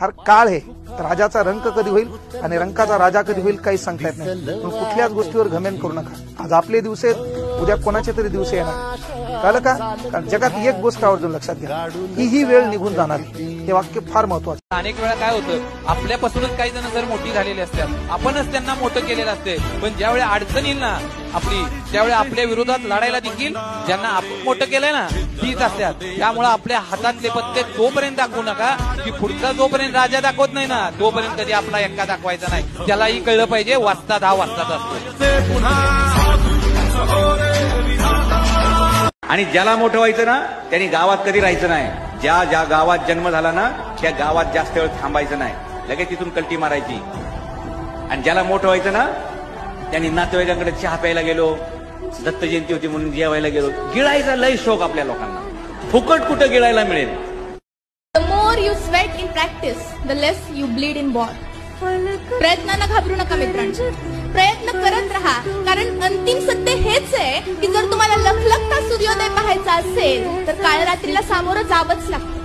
अरे काळ आहे, राजाचा रंक कधी होईल आणि रंकाचा राजा कधी होईल काही सांगता येत नाही. पण कुठल्याच गोष्टीवर घमेंड करू नका. आज आपले दिवस आहेत, उद्या कोणाचे तरी दिवस येणार. कळलं का? कारण जगात एक गोष्ट आवर्जून लक्षात घ्या, ही वेळ निघून जाणार. हे वाक्य फार महत्वाचं. अनेक वेळा काय होतं, आपल्यापासूनच काही जण जर मोठी झालेली असतात, आपणच त्यांना मोठं केलेलं असते. पण ज्यावेळी अडचण येईल ना आपली, त्यावेळी आपल्या विरोधात लढायला देखील ज्यांना आपण मोठं केलंय ना तीच असतात. त्यामुळे आपल्या हातातले पत्ते तोपर्यंत दाखवू नका की पुढचा जोपर्यंत राजा दाखवत नाही ना तोपर्यंत कधी आपला एक्का दाखवायचा नाही. त्यालाही कळलं पाहिजे वाचतात हा वाचतात असतो. आणि ज्याला मोठं व्हायचं ना त्यांनी गावात कधी राहायचं नाही. ज्या ज्या गावात जन्म झाला ना त्या गावात जास्त वेळ थांबायचं नाही, लगेच तिथून कल्टी मारायची. आणि ज्याला मोठं व्हायचं ना त्यांनी नातेवाईकांकडे चहा प्यायला गेलो, दत्त जयंती होती म्हणून जेवायला गेलो. गिळायचा लय शौक आपल्या लोकांना, फुकट कुठं गिळायला मिळेल. The more you sweat in practice, the less you bleed in war. प्रयत्नांना घाबरू नका मित्रांनो, प्रयत्न करत राहा. कारण अंतिम सत्य हेच आहे की जर तुम्हाला लखलखता सूर्योदय पाहायचा असेल तर काळरात्रीला सामोरं जावंच लागतं.